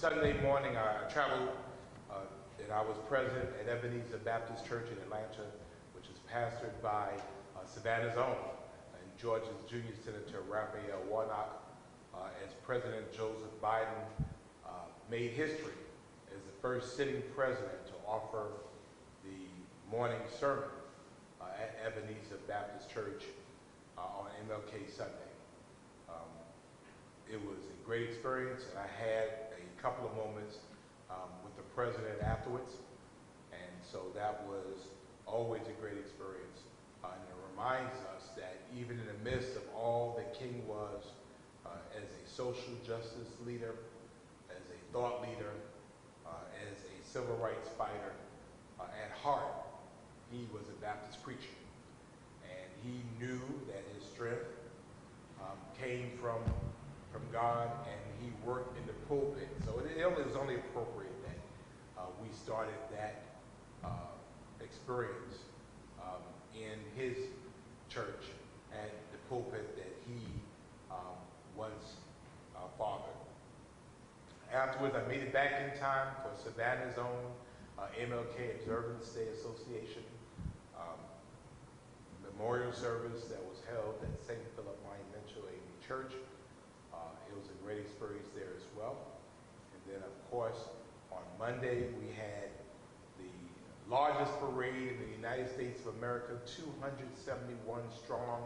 Sunday morning, I traveled and I was present at Ebenezer Baptist Church in Atlanta, which is pastored by Savannah's own and Georgia's Junior Senator Raphael Warnock. As President Joseph Biden made history as the first sitting president to offer the morning sermon at Ebenezer Baptist Church on MLK Sunday. It was a great experience, and I had a couple of moments with the president afterwards, and so that was always a great experience. And it reminds us that even in the midst of all that King was as a social justice leader, as a thought leader, as a civil rights fighter, at heart, he was a Baptist preacher. And he knew that his strength came from God, and he worked in the pulpit. So it was only appropriate that we started that experience in his church at the pulpit that he once fathered. Afterwards, I made it back in time for Savannah's own MLK Observance Day Association memorial service that was held at St. Philip Monumental AME Church. It was a great experience there as well. And then, of course, on Monday, we had the largest parade in the United States of America, 271 strong,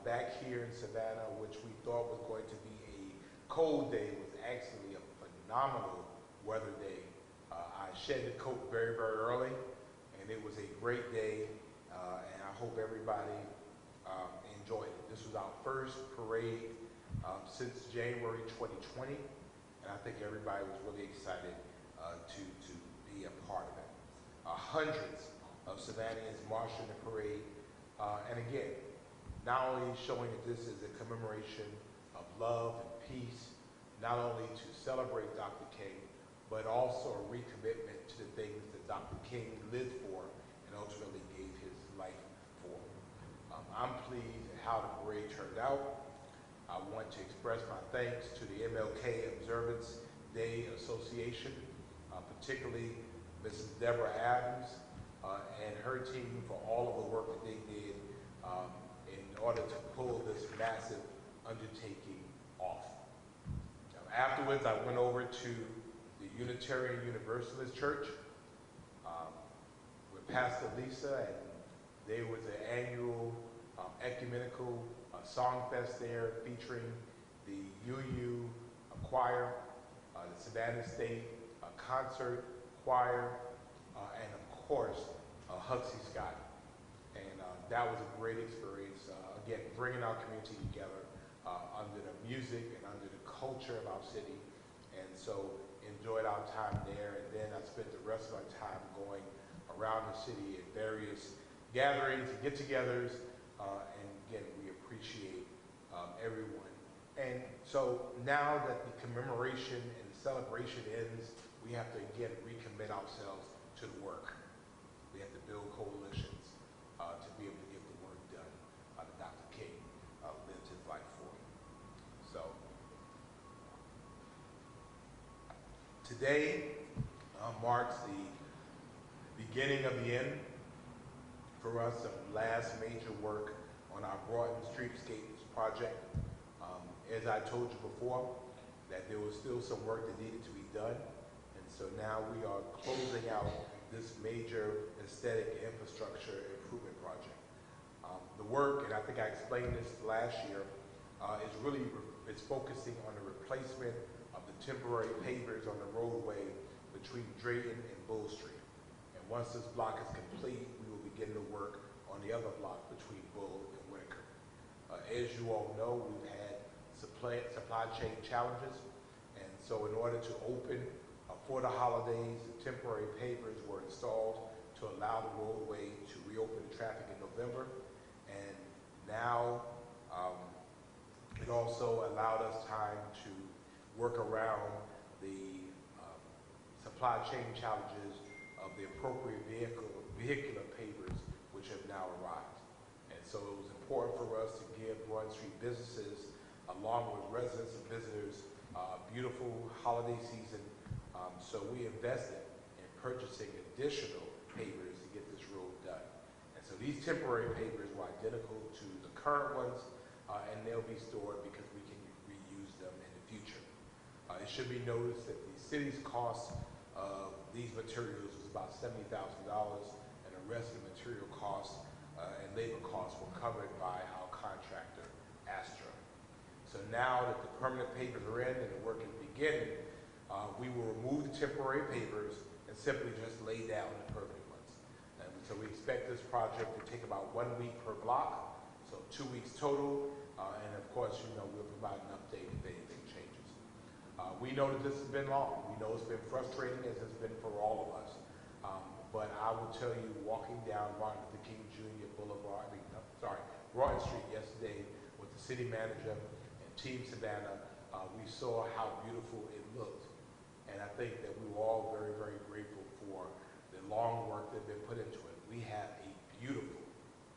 back here in Savannah, which we thought was going to be a cold day. It was actually a phenomenal weather day. I shed the coat very, very early, and it was a great day, and I hope everybody enjoyed it. This was our first parade since January 2020, and I think everybody was really excited to be a part of it. Hundreds of Savannahans marched in the parade, and again, not only showing that this is a commemoration of love and peace, not only to celebrate Dr. King, but also a recommitment to the things that Dr. King lived for and ultimately gave his life for. I'm pleased at how the parade turned out. I want to express my thanks to the MLK Observance Day Association, particularly Mrs. Deborah Adams and her team for all of the work that they did in order to pull this massive undertaking off. Afterwards, I went over to the Unitarian Universalist Church with Pastor Lisa, and there was an annual ecumenical song fest there featuring the UU choir, the Savannah State concert choir, and of course Huxley Scott. And that was a great experience, again, bringing our community together under the music and under the culture of our city. And so enjoyed our time there, and then I spent the rest of my time going around the city at various gatherings and get-togethers, and again, we appreciate everyone. And so now that the commemoration and the celebration ends, we have to again recommit ourselves to the work. We have to build coalitions to be able to get the work done that Dr. King lived his life for. So today marks the beginning of the end for us of last major work on our Broaden Streetscapes project. As I told you before, that there was still some work that needed to be done, and so now we are closing out this major aesthetic infrastructure improvement project. The work, and I think I explained this last year, is focusing on the replacement of the temporary pavers on the roadway between Drayton and Bull Street. And once this block is complete, we will begin to work on the other block between Bull and Whitaker. As you all know, we've had supply chain challenges, and so in order to open for the holidays, the temporary pavers were installed to allow the roadway to reopen the traffic in November. And now it also allowed us time to work around the supply chain challenges of the appropriate vehicular pavers which have now arrived. And so it was important for us to give Broad Street businesses, along with residents and visitors, beautiful holiday season. So we invested in purchasing additional pavers to get this road done. And so these temporary pavers were identical to the current ones, and they'll be stored because we can reuse them in the future. It should be noticed that the city's cost of these materials was about $70,000, and the rest of the material costs and labor costs were covered by our contractor, Astra. So now that the permanent pavers are in and the work is beginning, we will remove the temporary pavers and simply just lay down the permanent ones. And so we expect this project to take about 1 week per block, so 2 weeks total. And of course, we'll provide an update if anything changes. We know that this has been long. We know it's been frustrating, as it's been for all of us. But I will tell you, walking down Martin Luther King Jr. Royal Street yesterday with the city manager and Team Savannah, we saw how beautiful it looked. And I think that we were all very, very grateful for the long work that has been put into it. We have a beautiful,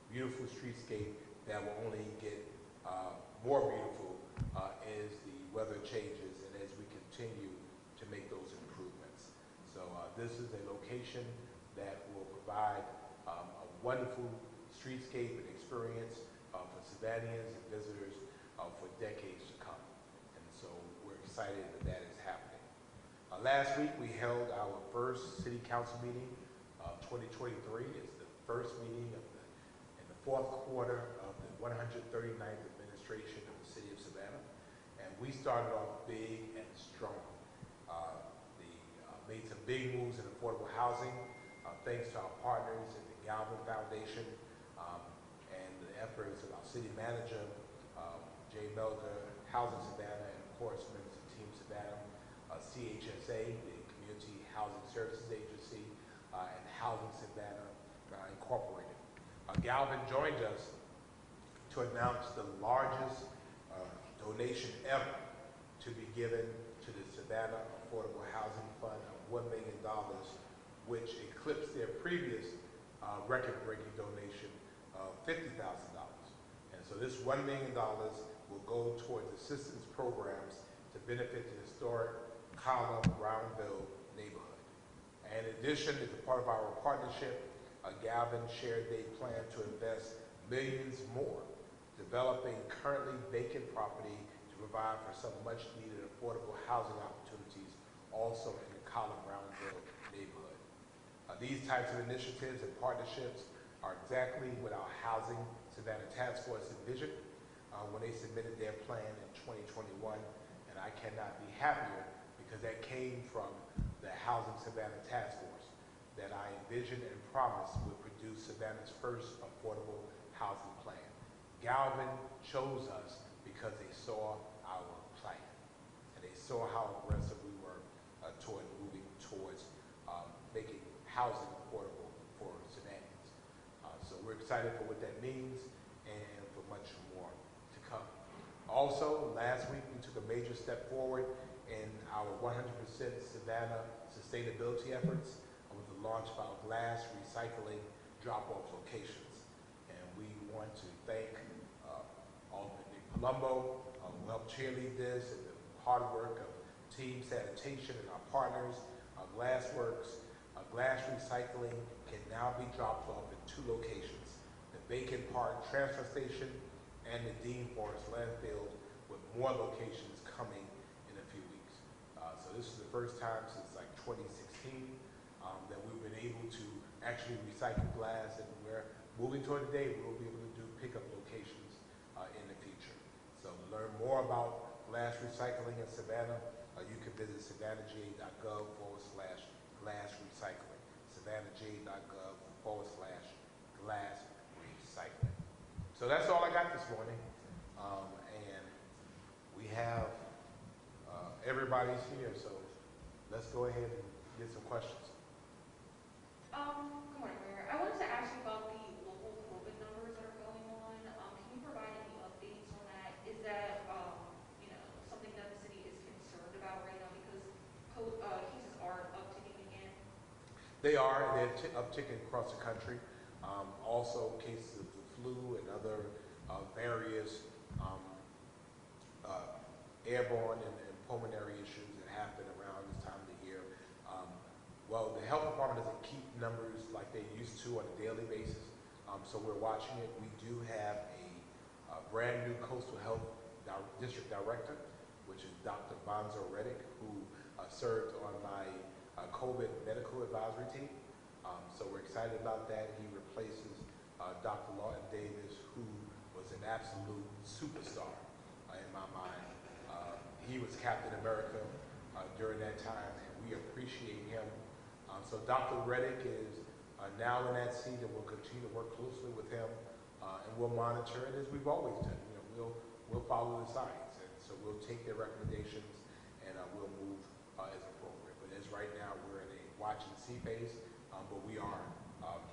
beautiful streetscape that will only get more beautiful as the weather changes and as we continue to make those improvements. So this is a location that will provide a wonderful streetscape and experience for Savannahans and visitors for decades to come. And so we're excited that that is happening. Last week we held our first city council meeting of 2023. It's the first meeting of in the fourth quarter of the 139th administration of the city of Savannah. And we started off big and strong. Made some big moves in affordable housing, thanks to our partners at the Galvin Foundation and the efforts of our city manager, Jay Melger, Housing Savannah, and of course members of Team Savannah, CHSA, the Community Housing Services Agency, and Housing Savannah Incorporated. Galvin joined us to announce the largest donation ever to be given to the Savannah Affordable Housing Fund of $1 million, which eclipsed their previous record-breaking donation of $50,000. And so this $1 million will go towards assistance programs to benefit the historic Column Brownville neighborhood. And in addition, as a part of our partnership, Galvin shared they plan to invest millions more developing currently vacant property to provide for some much-needed affordable housing opportunities also in the Column Brownville neighborhood. These types of initiatives and partnerships are exactly what our Housing Savannah Task Force envisioned when they submitted their plan in 2021, and I cannot be happier because that came from the Housing Savannah Task Force that I envisioned and promised would produce Savannah's first affordable housing plan. Galvin chose us because they saw our plan, and they saw how aggressive we were toward moving towards making housing affordable for Savannahans. So we're excited for what that means and for much more to come. Also, last week we took a major step forward in our 100% Savannah sustainability efforts with the launch of our glass recycling drop-off locations. And we want to thank Alderman Nick Palumbo, who helped cheerlead this, and the hard work of Team Sanitation and our partners, Glassworks. Glass recycling can now be dropped off in 2 locations, the Bacon Park Transfer Station and the Dean Forest Landfill, with more locations coming in a few weeks. So this is the first time since like 2016 that we've been able to actually recycle glass, and we're moving toward a day we'll be able to do pickup locations in the future. So to learn more about glass recycling in Savannah, you can visit savannahja.gov/glass recycling. savannahja.gov/glass recycling. So that's all I got this morning. And we have everybody's here, so let's go ahead and get some questions. Good morning, Mayor. I wanted to ask you about the local COVID numbers that are going on. Can you provide any updates on that? Is that, something that the city is concerned about right now because cases are upticking again? They are, and they're upticking across the country. Also, cases of the flu and other various airborne and pulmonary issues that happen around this time of the year. Well, the health department doesn't keep numbers like they used to on a daily basis, so we're watching it. We do have a brand new coastal health district director, which is Dr. Bonzo Reddick, who served on my COVID medical advisory team. So we're excited about that. He replaces Dr. Lawton Davis, who was an absolute superstar in my mind. He was Captain America during that time, and we appreciate him. So Dr. Reddick is now in that seat, and we'll continue to work closely with him, and we'll monitor it as we've always done. We'll follow the science, and so we'll take their recommendations, and we'll move as appropriate. But as right now, we're in a watch and see phase, but we are,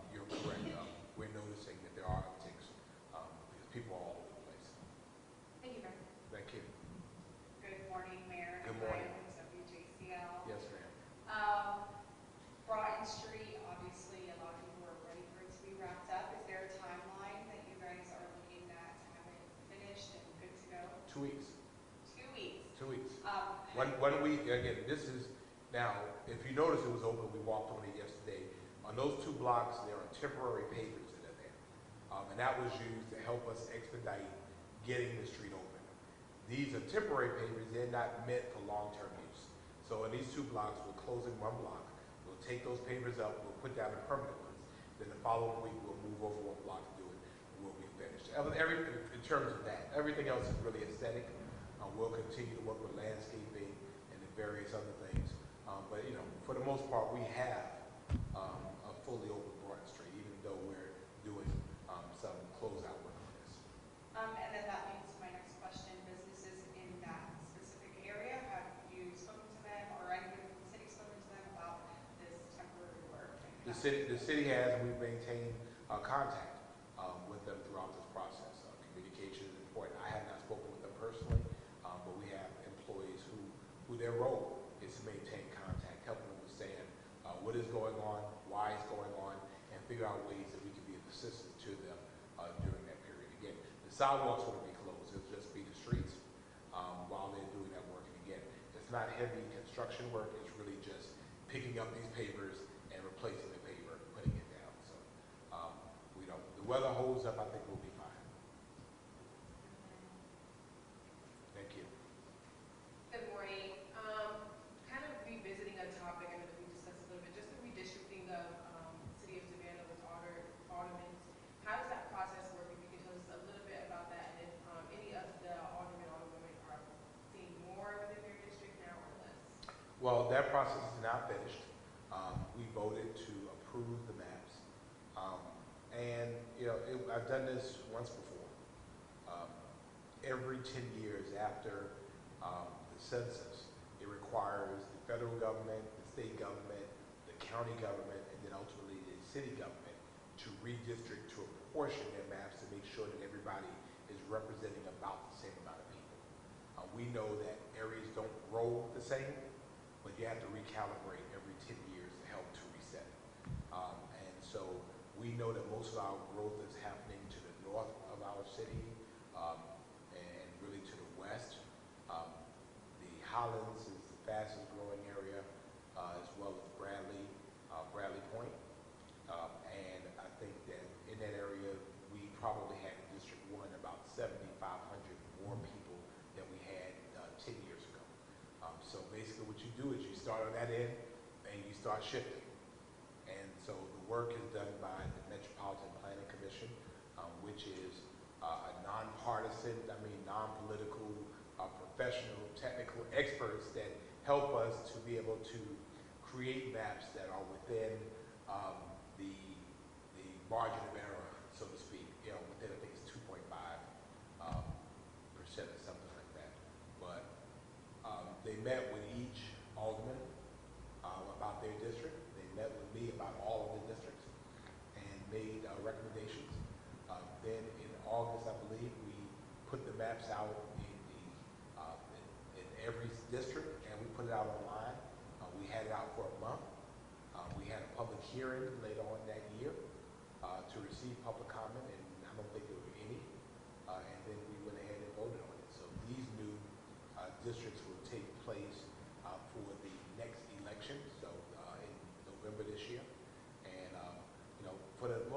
you're correct, we're noticing that there are upticks because people are all over the place. Thank you, Mayor. Thank you. Good morning, Mayor. Good morning. WJCL. Yes, ma'am. Broughton Street, obviously, a lot of people are ready for it to be wrapped up. Is there a timeline that you guys are looking at to have it finished and good to go? 2 weeks. 2 weeks. 2 weeks. Um, One week, again, this is, now, if you notice it was open, we walked on it yesterday. On those 2 blocks, there are temporary pavers that are there. And that was used to help us expedite getting the street open. These are temporary pavers, they're not meant for long-term use. So in these 2 blocks, we're closing 1 block. We'll take those pavers up, we'll put down the permanent ones. Then the following week, we'll move over 1 block to do it, and we'll be finished. In terms of that, everything else is really aesthetic. We'll continue to work with landscaping and the various other things. But for the most part, we have a fully open Broughton Street, even though we're doing some closeout work on this. And then that leads to my next question. Businesses in that specific area, have you spoken to them, or anybody from the city spoken to them about this temporary work? The city has, and we've maintained contact with them throughout this process. Communication is important. I have not spoken with them personally, but we have employees who their role is to maintain contact, help them understand what is going on, why it's going on, and figure out ways that we can be of assistance to them during that period. Again, the sidewalks will be closed. It'll just be the streets while they're doing that work. And again, it's not heavy construction work. It's really just picking up these pavers and replacing the paver, putting it down. So the weather holds up, I think we'll be fine. Thank you. Good morning. Kind of revisiting a topic I know that we discussed a little bit, just the redistricting of City of Savannah with aldermen. How does that process work? If you could tell us a little bit about that, and if any of the aldermen are seeing more within their district now or less? Well, that process is now finished. We voted to approve the maps. I've done this once before. Every 10 years after the census, it requires the federal government, the state government, the county government, and then ultimately the city government to redistrict to apportion their maps to make sure that everybody is representing about the same amount of people. We know that areas don't grow the same, but you have to recalibrate every 10 years to help to reset. And so we know that most of our growth is happening to the north of our city and really to the west. The Highlands is the fastest growing area, as well as Bradley Point. And I think that in that area, we probably had in District 1 about 7,500 more people than we had 10 years ago. So basically what you do is you start on that end and you start shifting. And so the work is done by the Metropolitan Planning Commission, which is a nonpartisan, non-political, professional, technical experts that help us to be able to create maps that are within the margin of error, so to speak. Within, I think it's 2.5% or something like that. But they met with each alderman about their district. They met with me about all of the districts and made recommendations. Then in August, I believe, we put the maps out in every district, and we put it out online. We had it out for a month. We had a public hearing later on that year to receive public comment, and I don't think there were any. And then we went ahead and voted on it. So these new districts will take place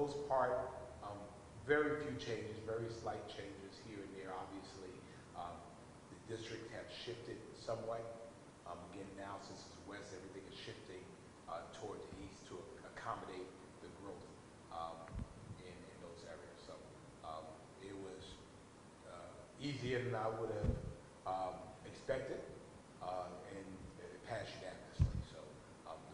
most part, very few changes, very slight changes here and there. Obviously, the districts have shifted somewhat. Again, now since it's west, everything is shifting toward the east to accommodate the growth in those areas. So it was easier than I would have expected, and it passed unanimously. So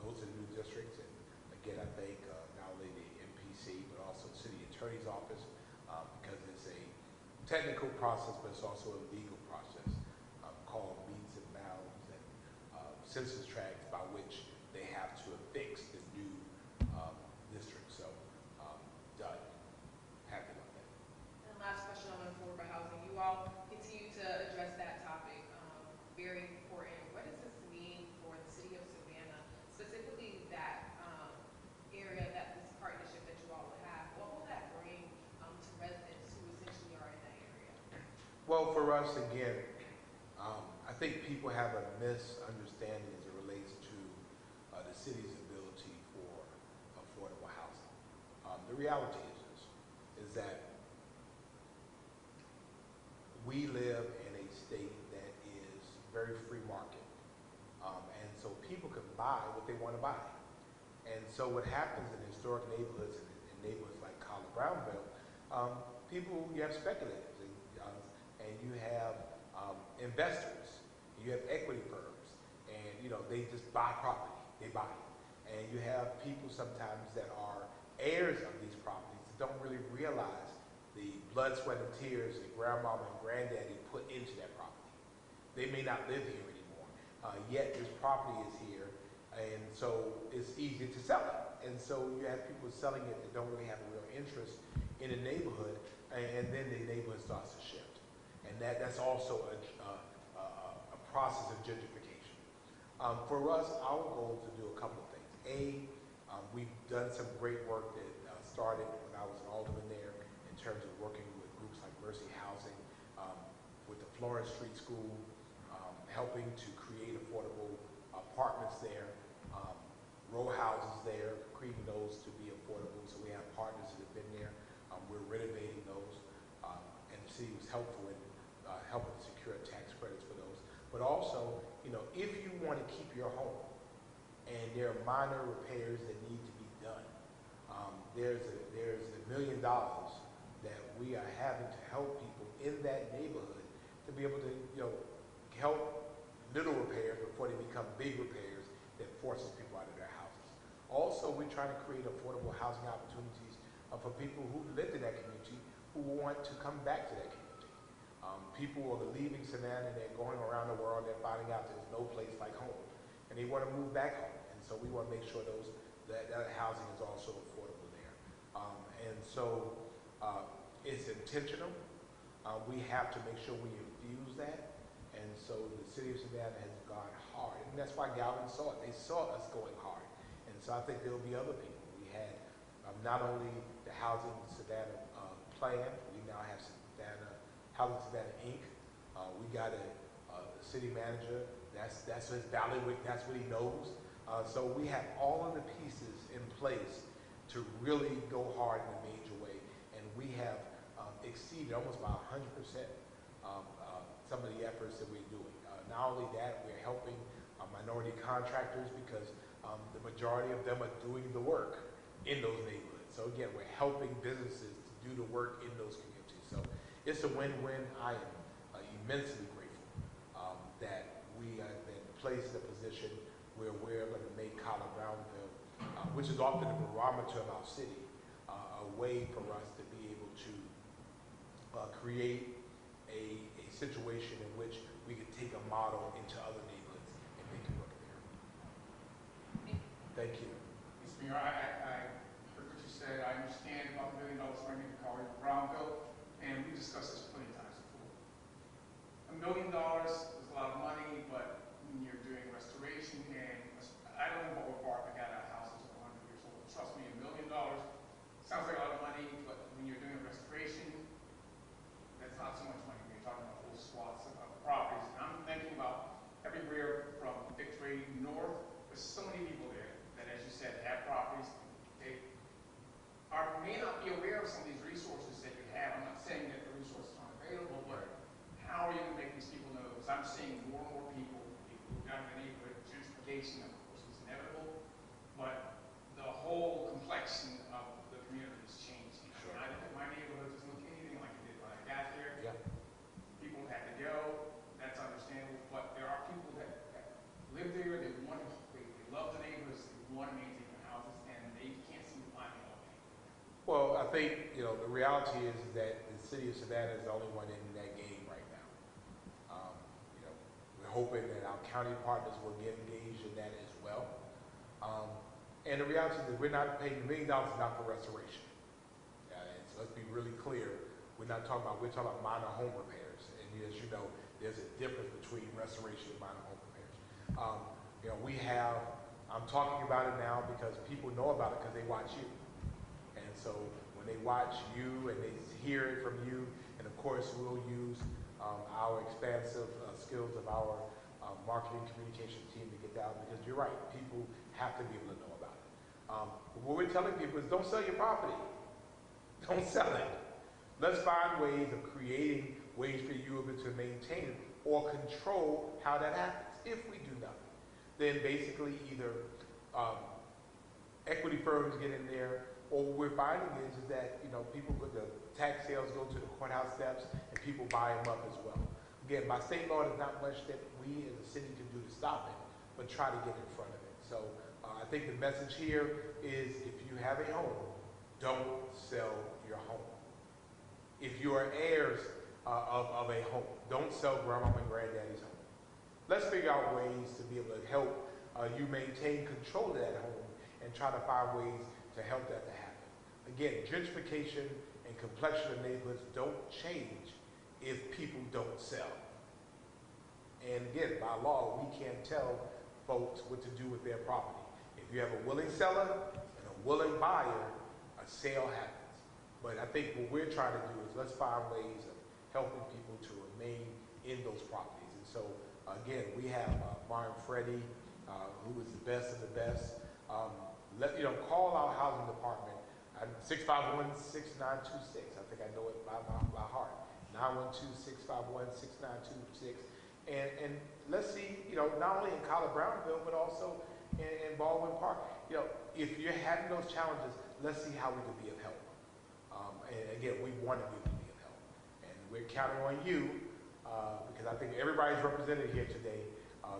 those are the new districts, and again, I thank not only the MPC but also the City Attorney's Office because it's a technical process, but it's also a legal process called meets and bounds and census tracts by which they have to affix the new district. So done. Happy about that. And last question on affordable housing. You all continue to address that topic. Very important. What does this mean for the city of Savannah, specifically that area, that this partnership that you all will have? What will that bring to residents who essentially are in that area? Well, for us, again, I think people have a misunderstanding as it relates to the city's ability for affordable housing. The reality is that we live in a state that is very free market. And so people can buy what they want to buy. And so what happens in historic neighborhoods and in neighborhoods like College Brownville, you have speculators and you have investors, you have equity firms, and they just buy property, they buy it. And you have people sometimes that are heirs of these properties that don't really realize the blood, sweat, and tears that grandmama and granddaddy put into that property. They may not live here anymore, yet this property is here, and so it's easy to sell it. And so you have people selling it that don't really have a real interest in the neighborhood, and then the neighborhood starts to shift. And that's also a process of gentrification. For us, our goal is to do a couple of things. We've done some great work that started when I was an alderman there in terms of working with groups like Mercy Housing, with the Florence Street School, helping to create affordable apartments there, row houses there, creating those to be affordable. So we have partners that have been there. We're renovating those, and the city was helpful in helping to secure tax credits for those. But also, if you want to keep your home and there are minor repairs that need to be done, there's $1 million that we are having to help people in that neighborhood to be able to, help little repairs before they become big repairs that forces people out of their houses. Also, we're trying to create affordable housing opportunities for people who lived in that community who want to come back to that community. People are leaving Savannah and they're going around the world, they're finding out there's no place like home, and they want to move back home. And so we want to make sure that housing is also affordable there. And so it's intentional. We have to make sure we infuse that. And so the city of Savannah has gone hard. And that's why Galvin saw it. They saw us going hard. And so I think there will be other people. We had not only the Housing Savannah plan, we now have Housing Savannah Inc. We got a city manager. That's his bailiwick. That's what he knows. So we have all of the pieces in place to really go hard in a major way. And we have exceeded almost by 100% some of the efforts that we're doing. Not only that, we're helping minority contractors because the majority of them are doing the work in those neighborhoods. So again, we're helping businesses to do the work in those communities. So it's a win-win. I am immensely grateful that we have been placed in a position where we're going to make College Brownville, which is often the barometer of our city, a way for us to be able to create a situation in which we could take a model into other neighborhoods and make it work there. Thank you. Mr. Mayor, I heard what you said. I understand about the $1 million funding to College Brownville, and we discussed this plenty of times before. $1 million is a lot of money, but when you're doing restoration, and I don't know what part I got a house that's 100 years old. Trust me, $1 million sounds like a lot of money, but when you're doing a restoration, that's not so much money. When you're talking about whole swaths of properties. And I'm thinking about everywhere from Victory north. There's so many people there that, as you said, have properties. They may not gentrification, of course, was inevitable, but the whole complexion of the community has changed. Sure. I look at my neighborhood, doesn't look anything like it did when I got here. Yeah. People had to go, that's understandable, but there are people that live there, they love the neighborhoods, they want to maintain their houses, and they can't seem to find it all day. Well, I think, the reality is that the city of Savannah is the only one in that game right now. We're hoping that our county partners will get engaged in that as well. And the reality is that we're not paying $1 million is not for restoration. And so let's be really clear. We're talking about minor home repairs. And as you know, there's a difference between restoration and minor home repairs. I'm talking about it now because people know about it because they watch you. And so when they watch you and they hear it from you, and of course we'll use our expansive skills of our marketing communication team to get down, because you're right, people have to be able to know about it. But what we're telling people is don't sell your property. Don't sell it. Let's find ways of creating ways for you to maintain it or control how that happens. If we do nothing, then basically either equity firms get in there, or what we're finding is that people with the tax sales go to the courthouse steps and people buy them up as well. Again, by state law, there's not much that we as a city can do to stop it, but try to get in front of it. So I think the message here is if you have a home, don't sell your home. If you are heirs of a home, don't sell grandma and granddaddy's home. Let's figure out ways to be able to help you maintain control of that home and try to find ways to help that to happen. Again, gentrification and complexion of neighborhoods don't change if people don't sell. And again, by law, we can't tell folks what to do with their property. If you have a willing seller and a willing buyer, a sale happens. But I think what we're trying to do is let's find ways of helping people to remain in those properties. And so, again, we have Martin Freddie, who is the best of the best. Call our housing department at 651-6926. I think I know it by heart. 912-651-6926. And let's see, not only in College Brownville, but also in Baldwin Park. If you're having those challenges, let's see how we can be of help. And again, we want to be able to be of help. And we're counting on you, because I think everybody's represented here today.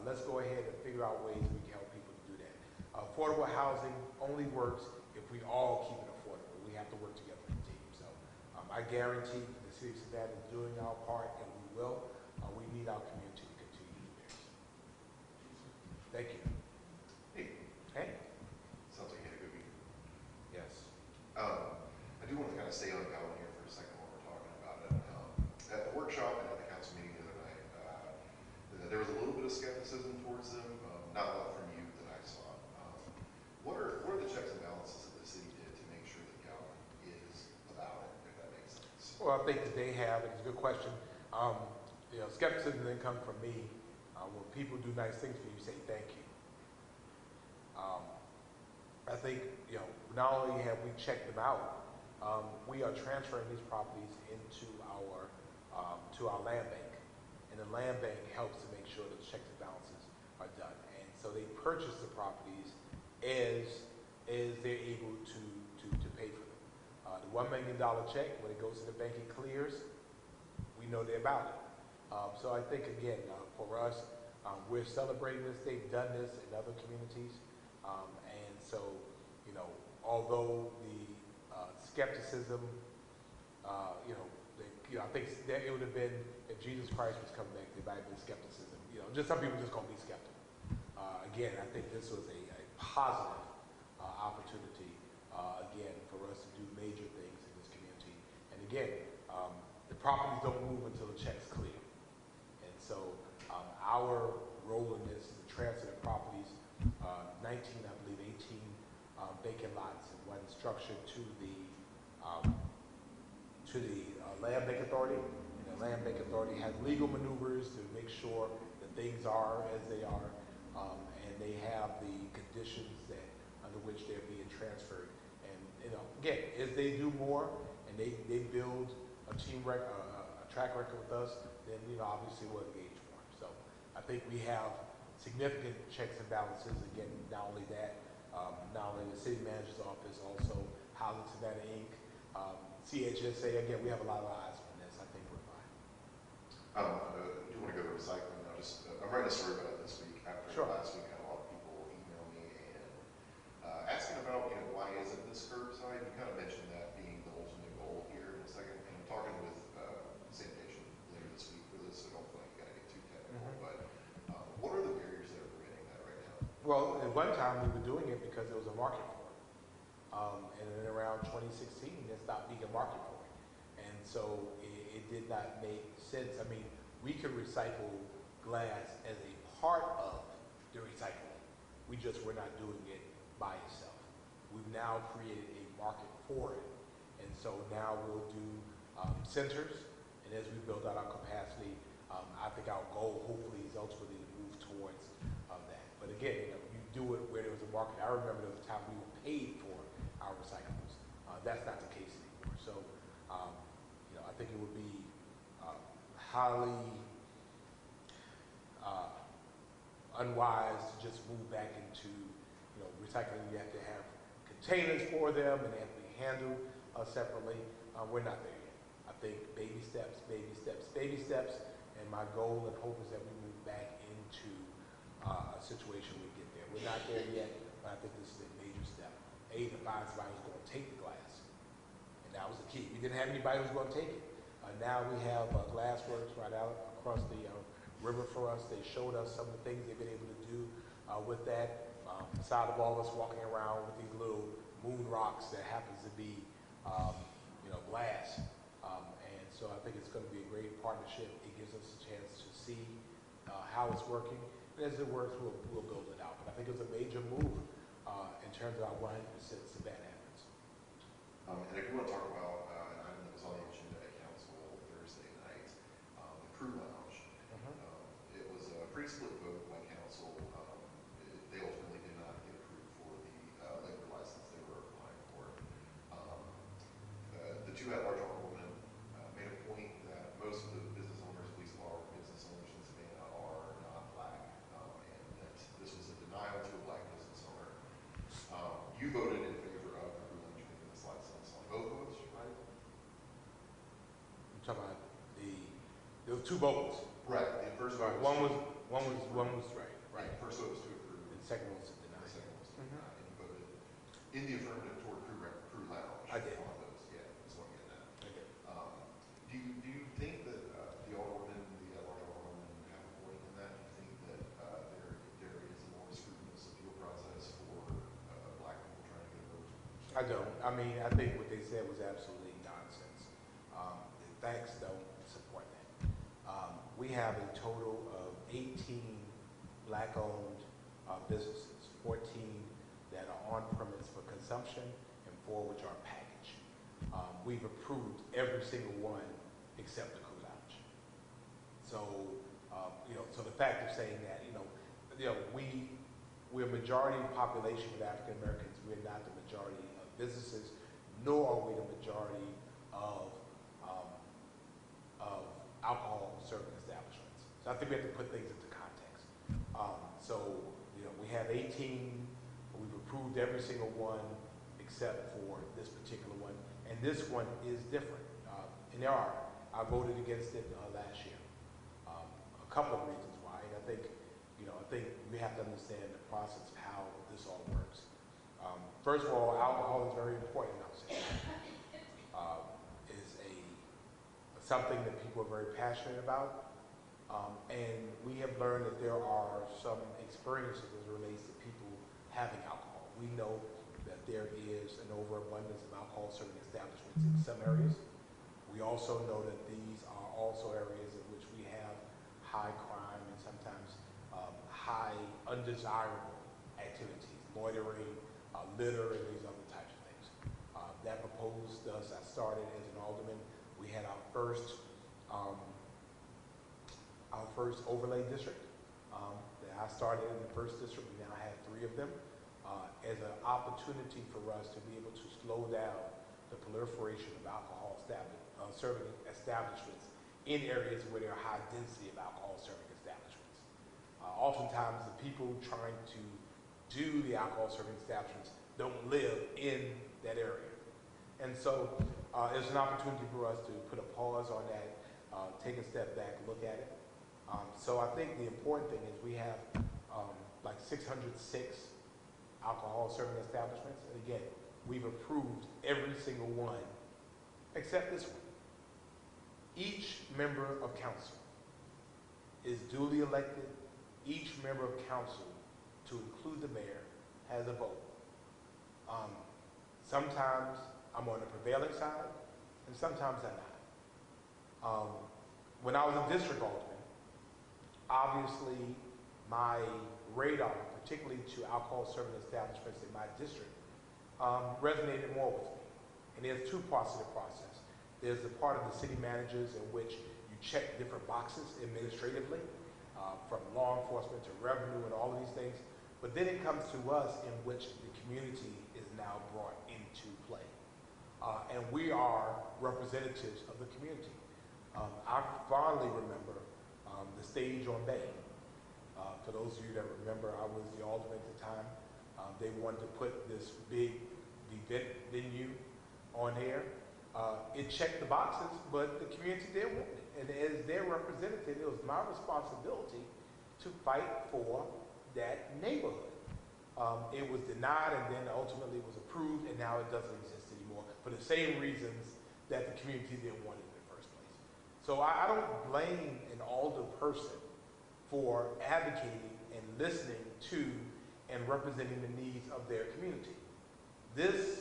Let's go ahead and figure out ways we can help people to do that. Affordable housing only works if we all keep it affordable. We have to work together as a team. So I guarantee the city of Savannah is doing our part, and we will. We need our community to continue to do theirs. Thank you. Hey. Sounds like you had a good week. Yes. I do want to kind of stay on Gowan here for a second while we're talking about it. At the workshop and at the council meeting the other night, there was a little bit of skepticism towards them, not a lot from you that I saw. What are the checks and balances that the city did to make sure that Gowan is about it, if that makes sense? Well, I think that they have. It's a good question. Skepticism didn't come from me. When people do nice things for you, say thank you. I think, not only have we checked them out, we are transferring these properties into our land bank. And the land bank helps to make sure that checks and balances are done. And so they purchase the properties as they're able to pay for them. The $1 million check, when it goes to the bank and clears, we know they're about it. So I think, again, for us, we're celebrating this. They've done this in other communities. And so, although the skepticism, I think that it would have been, if Jesus Christ was coming back, there might have been skepticism. Just some people just going to be skeptical. Again, I think this was a positive opportunity, again, for us to do major things in this community. And again, the properties don't move until the check's clear. And so our role in this is to transfer the properties, 19, I believe, 18 vacant lots, and one structured to the Land Bank Authority. And the Land Bank Authority has legal maneuvers to make sure that things are as they are, and they have the conditions that under which they're being transferred. And again, as they do more and they build a track record with us, then obviously we'll engage more. So I think we have significant checks and balances. Again, not only that, not only the city manager's office, also Housing Savannah Inc., CHSA. Again, we have a lot of eyes on this. I think we're fine. I do want to go to recycling. I'm writing a story about it this week. After Sure. last week, I had a lot of people email me and asking about, why isn't this curbside? You kind of mentioned that being the ultimate goal here in a second. And I'm talking with sanitation later this week for this, so don't feel like you got to get too technical. But what are the barriers that are preventing that right now? Well, at one time we were doing it because there was a market for it. And then around 2016, there stopped being a market for it. And so it did not make sense. I mean, we could recycle glass as a part of the recycling. We just were not doing it by itself. We've now created a market for it. And so now we'll do centers. And as we build out our capacity, I think our goal hopefully is ultimately to move towards that. But again, you do it where there was a market. I remember there was a time we were paid for our recyclables. That's not the case anymore. So, I think it would be highly unwise to just move back into, recycling. You have to have containers for them, and they have to be handled separately. We're not there yet. I think baby steps, baby steps, baby steps, and my goal and hope is that we move back into a situation where we get there. We're not there yet, but I think this is a major step. To find somebody who's going to take the glass, and that was the key. We didn't have anybody who was going to take it. Now we have Glassworks right out across the river for us. They showed us some of the things they've been able to do with that. Aside of all of us walking around with these little moon rocks that happens to be, glass. And so I think it's going to be a great partnership. It gives us a chance to see how it's working. And as it works, we'll build it out. But I think it's a major move in terms of our 100% Savannah efforts. And if you want to talk about an item that was on the agenda at council Thursday night, the crew lounge. It was a pretty split vote by council. They ultimately did not get approved for the liquor license they were applying for. The two at-large aldermen made a point that most of the business owners, at least our business owners in Savannah, are not black, and that this was a denial to a black business owner. You voted in favor of the crew lounge getting this license on both votes, right? You're talking about there were two votes. Right. The first vote One was right. Right. The first vote was to approve. And the second one was to The deny. second was to deny, and you voted in the affirmative toward crew lounge. I did. On those, yeah, that's what I'm getting at. Okay. Do you think that the aldermen, the at-large aldermen, have a point in that? Do you think that there is a more scrupulous appeal process for black people trying to get a vote? I don't. I mean, I think what they said was absolutely nonsense. The facts don't support that. We have a total of 18 black-owned businesses, 14 that are on premise for consumption, and 4 which are packaged. We've approved every single one except the crew lounge. So, so the fact of saying that, we're a majority population of African Americans. We're not the majority of businesses, nor are we the majority of alcohol serving establishments. So I think we have to put things into context. We have 18. We've approved every single one except for this particular one, and this one is different. And I voted against it last year. A couple of reasons why. And I think we have to understand the process of how this all works. First of all, alcohol is very important in our city. Is something that people are very passionate about. And we have learned that there are some experiences as it relates to people having alcohol. We know that there is an overabundance of alcohol serving establishments in some areas. We also know that these are also areas in which we have high crime and sometimes high undesirable activities, loitering, litter, and these other types of things. That proposed us, I started as an alderman. We had our first overlay district. That I started in the first district. We now have 3 of them as an opportunity for us to be able to slow down the proliferation of alcohol serving establishments in areas where there are high density of alcohol serving establishments. Oftentimes, the people trying to do the alcohol serving establishments don't live in that area. And so it's an opportunity for us to put a pause on that, take a step back, look at it. So I think the important thing is we have like 606 alcohol serving establishments. And again, we've approved every single one except this one. Each member of council is duly elected. Each member of council, to include the mayor, has a vote. Sometimes I'm on the prevailing side, and sometimes I'm not. When I was a district alderman, obviously my radar, particularly to alcohol serving establishments in my district, resonated more with me. And there's two parts of the process. There's the part of the city managers in which you check different boxes administratively, from law enforcement to revenue and all of these things. But then it comes to us in which the community is now brought into play. And we are representatives of the community. I fondly remember the stage on Bay. For those of you that remember, I was the alderman at the time. They wanted to put this big event venue on there. It checked the boxes, but the community didn't want it. And as their representative, it was my responsibility to fight for that neighborhood. It was denied, and then ultimately it was approved, and now it doesn't exist anymore for the same reasons that the community didn't want it in the first place. So I don't blame an alder person for advocating and listening to and representing the needs of their community. This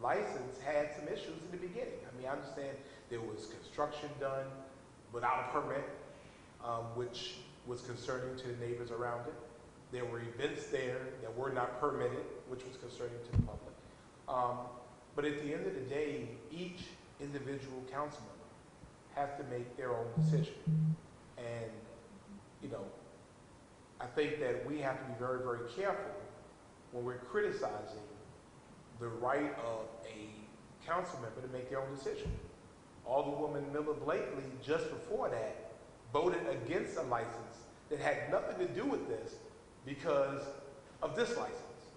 license had some issues in the beginning. I mean, I understand there was construction done without a permit, which was concerning to the neighbors around it. There were events there that were not permitted, which was concerning to the public. But at the end of the day, each individual council member has to make their own decision. And, you know, I think that we have to be very, very careful when we're criticizing the right of a council member to make their own decision. Alderwoman Miller Blakely, just before that, voted against a license that had nothing to do with this because of this license,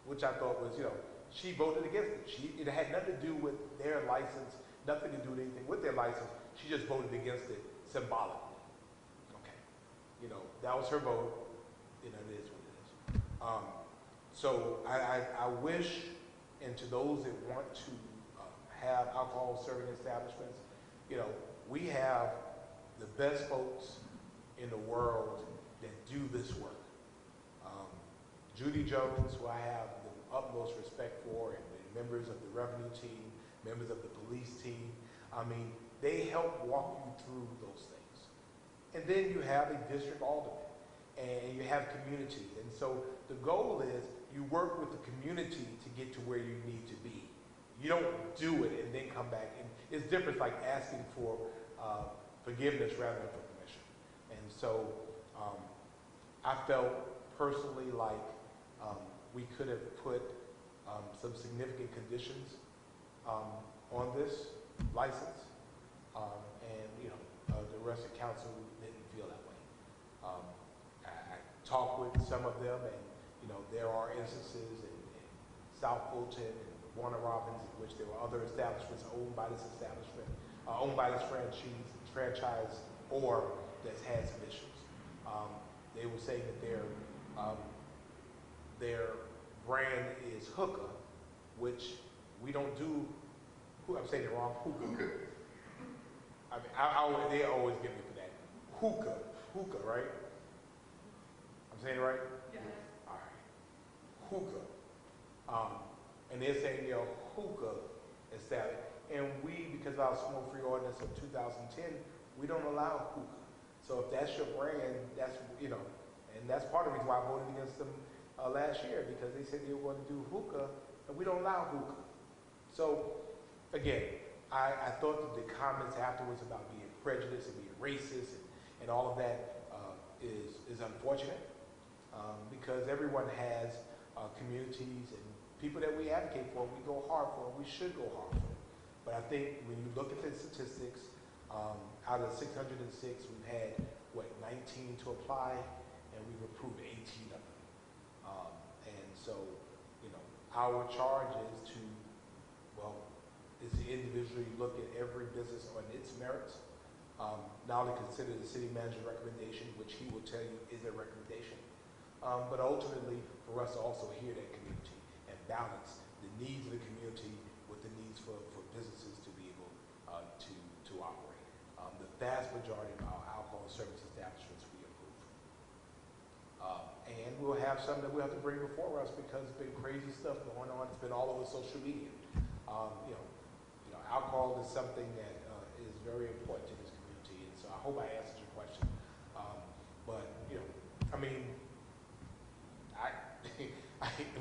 which I thought was, you know, she voted against it. It had nothing to do with their license, nothing to do with anything with their license. She just voted against it symbolically. Okay. You know, that was her vote. You know, it is what it is. So I wish, and to those that want to have alcohol serving establishments, you know, we have the best folks in the world that do this work. Judy Jones, who I have the utmost respect for, and the members of the revenue team, members of the police team, I mean, they help walk you through those things. And then you have a district alderman, and you have communities. And so the goal is you work with the community to get to where you need to be. You don't do it and then come back. And it's different, like asking for forgiveness rather than for permission. And so I felt personally like we could have put some significant conditions on this license. And, you know, the rest of council didn't feel that way. I talked with some of them, and, you know, there are instances in South Fulton and Warner Robins in which there were other establishments owned by this establishment, owned by this franchise, or that's had some issues. They were saying that their brand is hookah, which we don't do. I'm saying it wrong. Hookah. I mean, they always get me for that. Hookah, right? I'm saying it right? Yes. All right. Hookah. And they're saying they're a hookah establishment. And we, because of our smoke-free ordinance of 2010, we don't allow hookah. So if that's your brand, that's, you know, and that's part of the reason why I voted against them last year, because they said they were going to do hookah, and we don't allow hookah. So, again, I thought that the comments afterwards about being prejudiced and being racist and all of that is unfortunate, because everyone has communities and people that we advocate for, we go hard for, and we should go hard for. But I think when you look at the statistics, out of 606, we've had, 19 to apply, we've approved 18 of them. And so, you know, our charge is to, well, is to individually look at every business on its merits, not only consider the city manager's recommendation, which he will tell you is a recommendation, but ultimately for us to also hear that community and balance the needs of the community with the needs for businesses to be able to operate. The vast majority of our alcohol service establishments we approve. And we'll have some that we'll have to bring before us because there's been crazy stuff going on. It's been all over social media. You know, alcohol is something that is very important to this community, and so I hope I answered your question. But you know, I mean,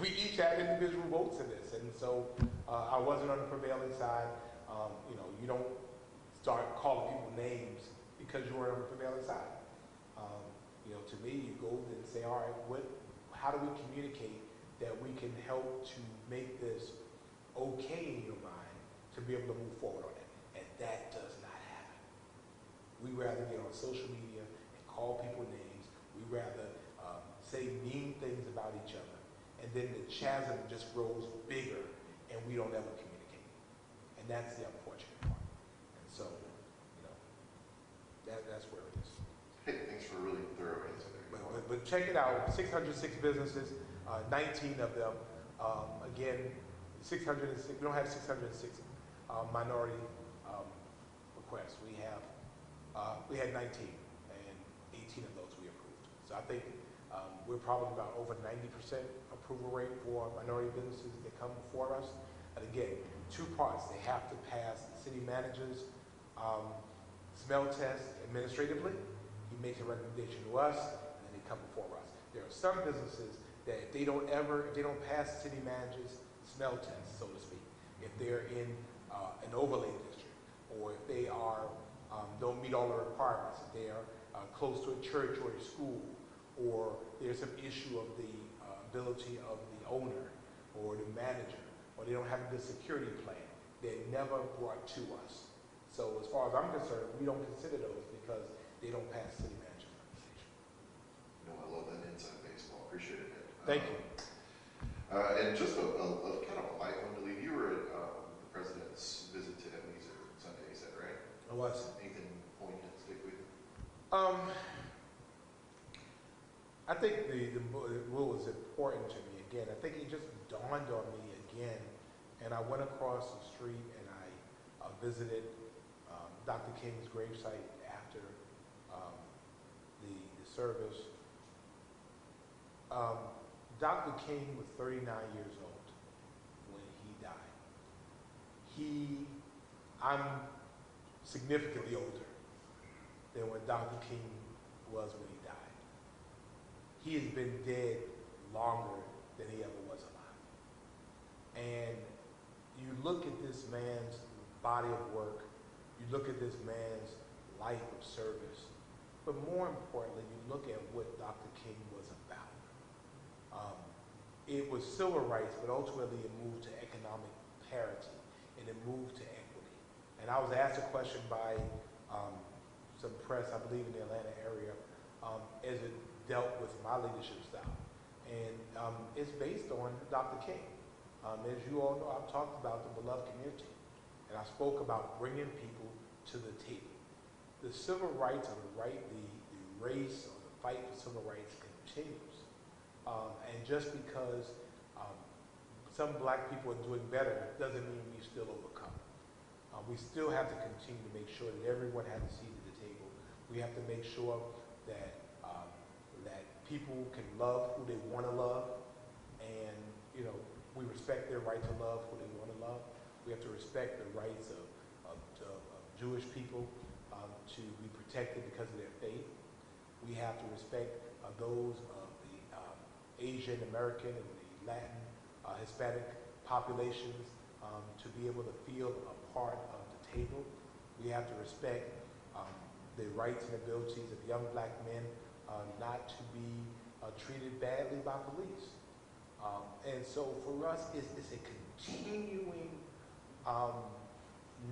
we each had individual votes in this, and so I wasn't on the prevailing side. You know, you don't start calling people names because you were on the prevailing side. You know, to me, you go and say, all right, how do we communicate that we can help to make this okay in your mind to be able to move forward on it? And that does not happen. We rather get on social media and call people names. We rather say mean things about each other. And then the chasm just grows bigger and we don't ever communicate. And that's the unfortunate part. And so, you know, that's where it is. Hey, thanks for a really thorough answer there. But check it out, 606 businesses, 19 of them, again, 606, we don't have 606 minority requests. We had 19, and 18 of those we approved. So I think we're probably about over 90% approval rate for minority businesses that come before us. And again, two parts. They have to pass the city manager's smell test administratively. He makes a recommendation to us, and then they come before us. There are some businesses that if they don't pass the city manager's smell test, so to speak, if they're in an overlay district, or if they don't meet all the requirements, if they are close to a church or a school, or there's some issue of the ability of the owner or the manager, or they don't have a good security plan, they're never brought to us. So as far as I'm concerned, we don't consider those because they don't pass city manager recommendation. No, I love that inside baseball. Appreciate it, Ed. Thank you. And just a kind of a light one to leave. You were at the president's visit to Ebenezer Sunday, you said, right? I was. Anything poignant stick with you? I think what was important to me, again, I think it just dawned on me again, and I went across the street and I visited Dr. King's gravesite after the service. Dr. King was 39 years old when he died. I'm significantly older than when Dr. King was when he died. He has been dead longer than he ever was alive. And you look at this man's body of work, you look at this man's life of service, but more importantly, you look at what Dr. King was about. It was civil rights, but ultimately it moved to economic parity, and it moved to equity. And I was asked a question by some press, I believe in the Atlanta area, as it dealt with my leadership style. And it's based on Dr. King. As you all know, I've talked about the beloved community, and I spoke about bringing people to the table. The civil rights or the race or the fight for civil rights continues. And just because some black people are doing better doesn't mean we've still overcome. We still have to continue to make sure that everyone has a seat at the table. We have to make sure that that people can love who they want to love, and you know, we respect their right to love who they want to love. We have to respect the rights of Jewish people to be protected because of their faith. We have to respect those of the Asian American and the Latin Hispanic populations to be able to feel a part of the table. We have to respect the rights and abilities of young black men not to be treated badly by police. And so for us, it's a continuing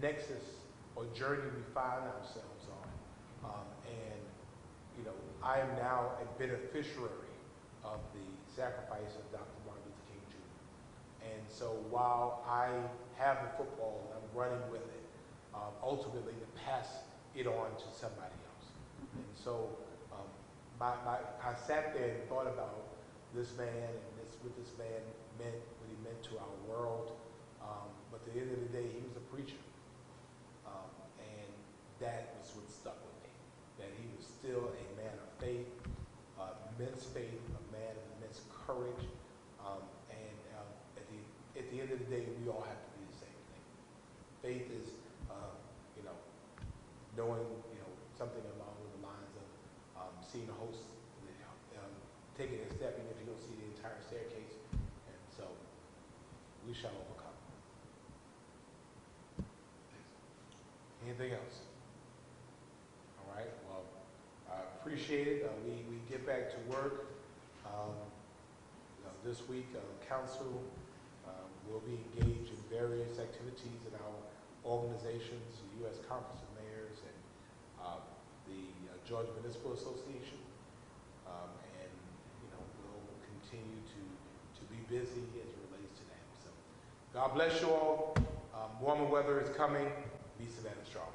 nexus or journey we find ourselves on. And you know, I am now a beneficiary of the sacrifice of Dr. Martin Luther King Jr. And so while I have the football and I'm running with it, ultimately to pass it on to somebody else. And so I sat there and thought about this man and what this man meant, what he meant to our world. But at the end of the day, he was a preacher. And that was what stuck with me, that he was still a man of faith, immense faith, a man of immense courage. And at the end of the day, we all have to be the same thing. Faith is, knowing, something along the lines of seeing the host, taking a step, even if you don't see the entire staircase. And so we shall overcome. Anything else? All right, well, I appreciate it. We get back to work. This week, council will be engaged in various activities in our organizations, the U.S. Conference of Mayors and the Georgia Municipal Association. And, we'll continue to be busy as it relates to that. So God bless you all. Warmer weather is coming. Be Savannah strong.